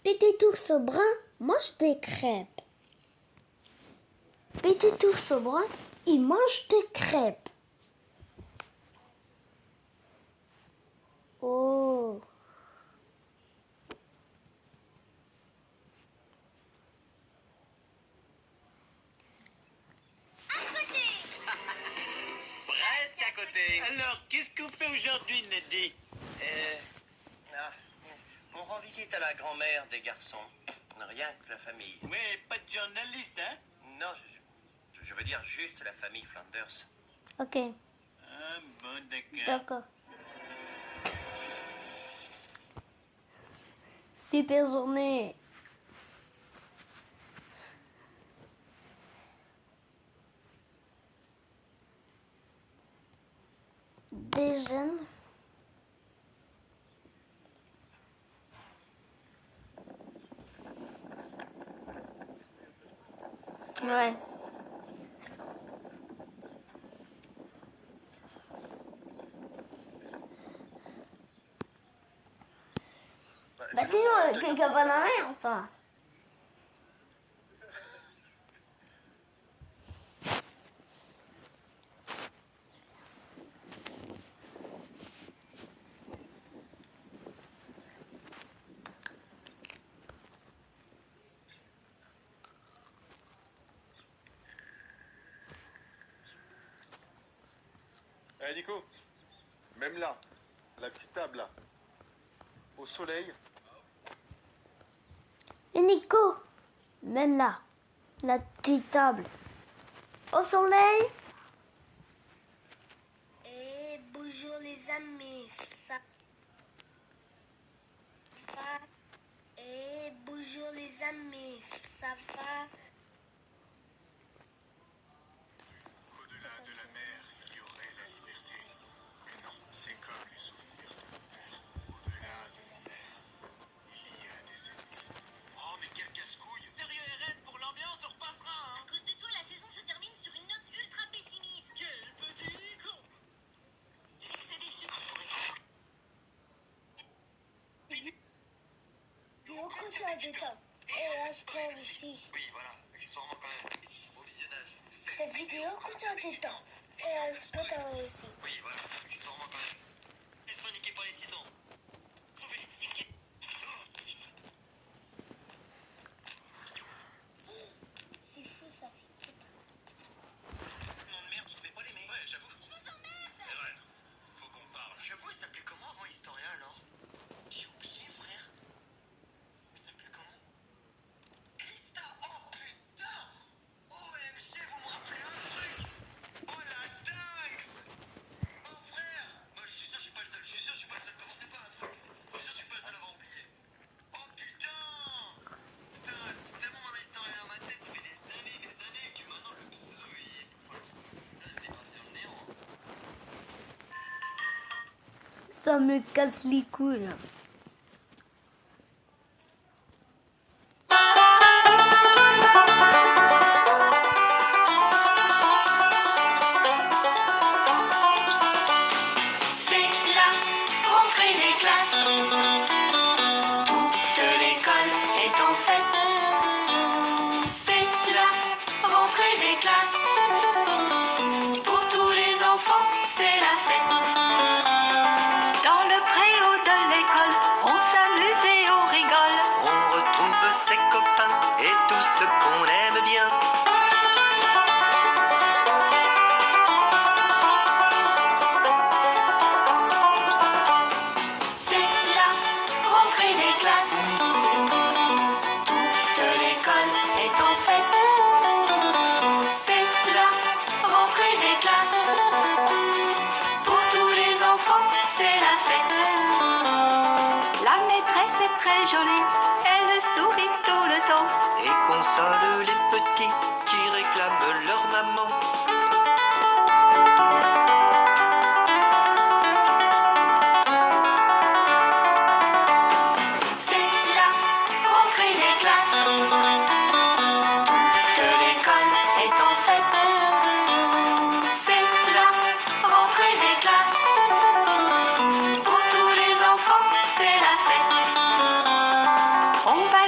Petit ours brun mange des crêpes. Petit ours brun, il mange des crêpes. Oh. Presque à côté. Alors, qu'est-ce qu'on fait aujourd'hui, Neddy? On rend visite à la grand-mère des garçons. Rien que la famille. Ouais, pas de journaliste, hein? Non, je veux dire juste la famille Flanders. Ok, Ah, bon, d'accord. d'accord. Super journée. Déjeune. Ouais. Bah sinon, quelqu'un va en rien, ça. Eh Nico, même là, la petite table là, au soleil, Et Nico, même là, la petite table. Au soleil. Et bonjour les amis, ça va? Et bonjour les amis, ça va? Au-delà de la mer, il y aurait la liberté. Mais non, c'est comme les souvenirs de mon père. Au-delà de la mer, il y a des ennemis. Oh, mais quel casse-couille! Sérieux et raide pour l'ambiance, on repassera, hein? À cause de toi, la saison se termine sur une note ultra pessimiste. Quel petit con! L'excès des sucres pourrait pas. Au quotidien du temps. Et un sport aussi. Oui, voilà, accessoirement quand même. Au visionnage. Cette vidéo quotidien du temps. Et un sport aussi. Oui, voilà, accessoirement quand même. Laisse-moi niquer par les titans. Sauvez. C'est que... C'est fou, ça fait peut-être. Mon merde, tu te fais pas l'aimer. Ouais, j'avoue. Je vous emmerde. Eren, faut qu'on parle. J'avoue, il s'appelait comment avant Historia alors? J'ai oublié, frère. Il s'appelait comment? Christa. Oh putain. OMG, vous me rappelez un truc. Oh la dingue. Oh frère. Moi, je suis sûr, je suis pas le seul. Je suis sûr, je suis pas le seul. Commencez pas un truc. Je suis sûr, je suis pas le seul à avoir oublié. Oh putain. Putain, c'est tellement mon Historia dans ma tête. Ça fait des années que maintenant le pseudo il est tout faux. Là, c'est parti dans le néant. Ça me casse les couilles. C'est la rentrée des classes. Toute l'école est en fête. C'est la rentrée des classes. Pour tous les enfants, c'est la fête. Dans le préau de l'école, on s'amuse et on rigole. On retrouve ses copains et tout ce qu'on aime bien. C'est la rentrée des classes. Toute l'école est en fête. C'est la rentrée des classes. Pour tous les enfants, c'est la fête. La maîtresse est très jolie, elle sourit tout le temps. Et console les petits qui réclament leur maman. C'est la rentrée des classes. Toute l'école est en fête. C'est la rentrée des classes. Pour tous les enfants, c'est la fête. On va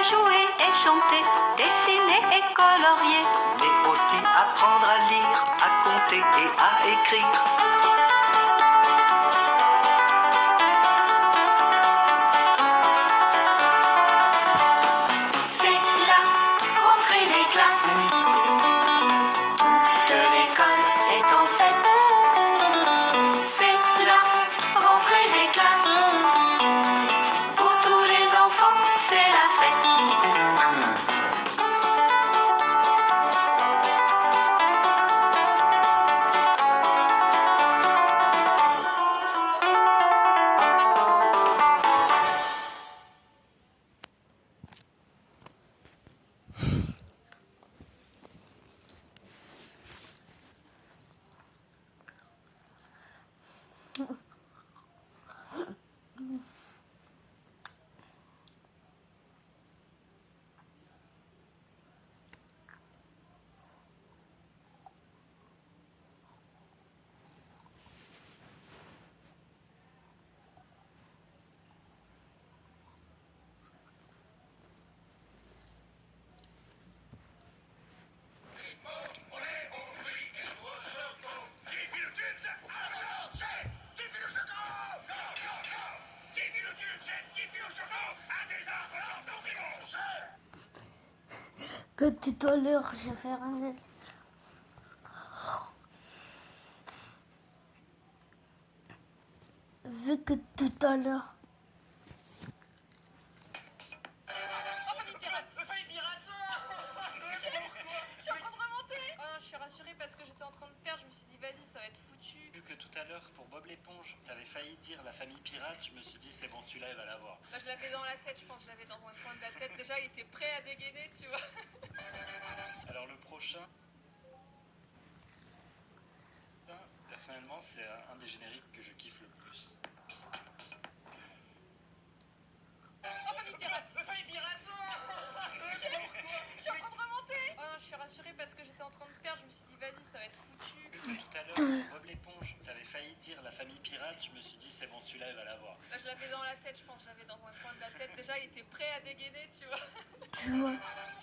chanter, dessiner et colorier. Mais aussi apprendre à lire, à compter et à écrire. C'est la rentrée des classes. Toute l'école est en fête. C'est la rentrée des classes. Pour tous les enfants, c'est la fête. Que tout à l'heure, je vais faire un... Vu que tout à l'heure... Je suis en train de remonter. Oh non, je suis rassurée parce que j'étais en train de perdre. Je me suis dit, vas-y, ça va être foutu. Vu que tout à l'heure, pour Bob l'éponge, t'avais failli dire la famille pirate, je me suis dit, c'est bon, celui-là, il va l'avoir. Bah, je l'avais dans la tête, je pense. Je l'avais dans un coin de la tête. Déjà, il était prêt à dégainer, tu vois. Alors, le prochain. Personnellement, c'est un des génériques que je kiffe le plus. Oh, famille pirate. Famille pirate. Je suis en train de remonter. Oh non, je suis rassurée parce que j'étais en train de perdre. Je me suis dit, vas-y, ça va être foutu. Vu que tout à l'heure, pour Bob l'éponge, t'avais failli dire la famille pirate, je me suis dit, c'est bon, celui-là, il va l'avoir. Bah, je l'avais dans la tête, je pense. Je l'avais dans un coin de la tête. Déjà, il était prêt à dégainer, tu vois. Tu vois.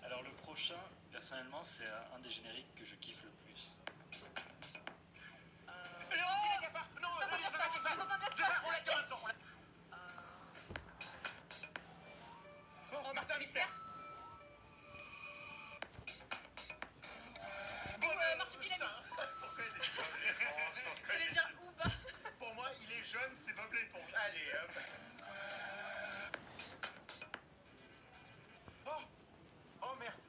Alors, le prochain, personnellement, c'est un des génériques que je kiffe le plus. Ça sent bien se passer. Ça sent bien se passer. Oh, Martin Mystère. Marsupilami. Je vais dire Ouba. Pour moi, il est jeune, c'est Bob l'éponge. Allez, hop. Oh merde.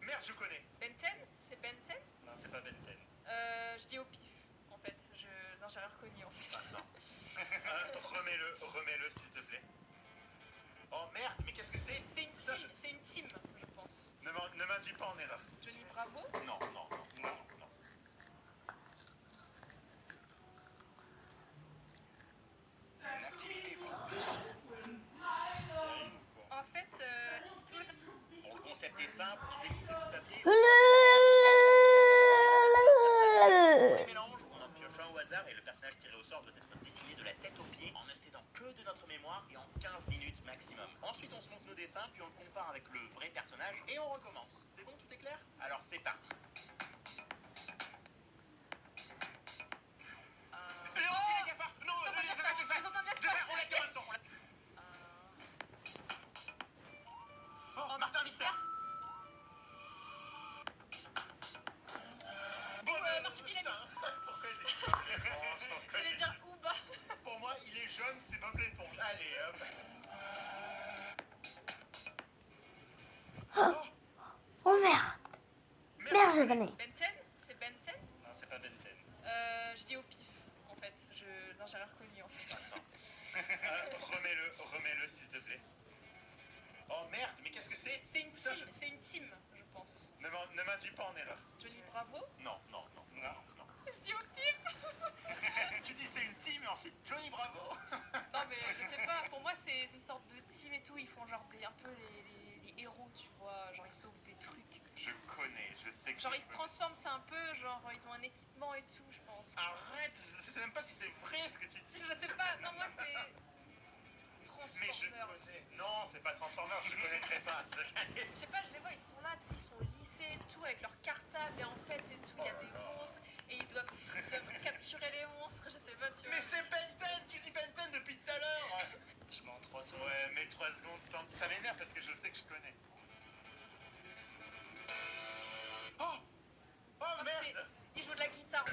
Merde, je connais. Ben 10. C'est Ben 10. Non, c'est pas Ben 10. Je dis au pif, en fait. Non, j'ai rien reconnu, en fait. Non. Remets-le, s'il te plaît. Oh merde, mais qu'est-ce que c'est? C'est une team, c'est une team, je pense. Ne m'induis pas en erreur. Johnny Bravo. Non. En fait, Bon, le concept est simple, on découpe du papier, on mélange, on en pioche un au hasard et le personnage tiré au sort doit être dessiné de la tête aux pieds en ne s'aidant que de notre mémoire et en 15 minutes maximum. Ensuite, on se monte nos dessins, puis on le compare avec le vrai personnage et on recommence. C'est bon, tout est clair? Alors c'est parti. ça sent bien se passer. Ça sent bien se passer. Oh, Martin Mystère. Marsupilami. Je vais dire Ouba. Pour moi, il est jeune, c'est Bob l'éponge. Allez, hop. Oh merde. Merde, je connais. Ben 10. C'est Ben 10. Non, c'est pas Ben 10. Je dis au pif, en fait. Non, j'ai rien reconnu, en fait. Remets-le, s'il te plaît. Oh merde, mais qu'est-ce que c'est? C'est une team, c'est une team, je pense. Ne m'induis pas en erreur. Johnny Bravo. Non. Je dis au pif. Tu dis c'est une team et ensuite Johnny Bravo. Non, mais je sais pas, pour moi, c'est une sorte de team et tout. Ils font genre un peu les héros, tu vois. Genre, ils sauvent des trucs. Je connais, je sais que Genre, je ils se connais. transforment, c'est un peu genre, ils ont un équipement et tout, je pense. Arrête, je sais même pas si c'est vrai ce que tu dis. Je sais pas, non, moi, c'est. Mais je Transformers. connais. Non, c'est pas Transformers, je connaîtrais pas. Je sais pas, je les vois, ils sont là, tu sais, ils sont au lycée et tout, avec leur cartable, et en fait, et tout, il y a des monstres, et ils doivent capturer les monstres, je sais pas, tu vois. Mais c'est Benten, tu dis Benten depuis tout à l'heure. Je mets en 3 secondes. Ouais, mais 3 secondes, ça m'énerve parce que je sais que je connais. Oh Ah, merde. il joue de la guitare.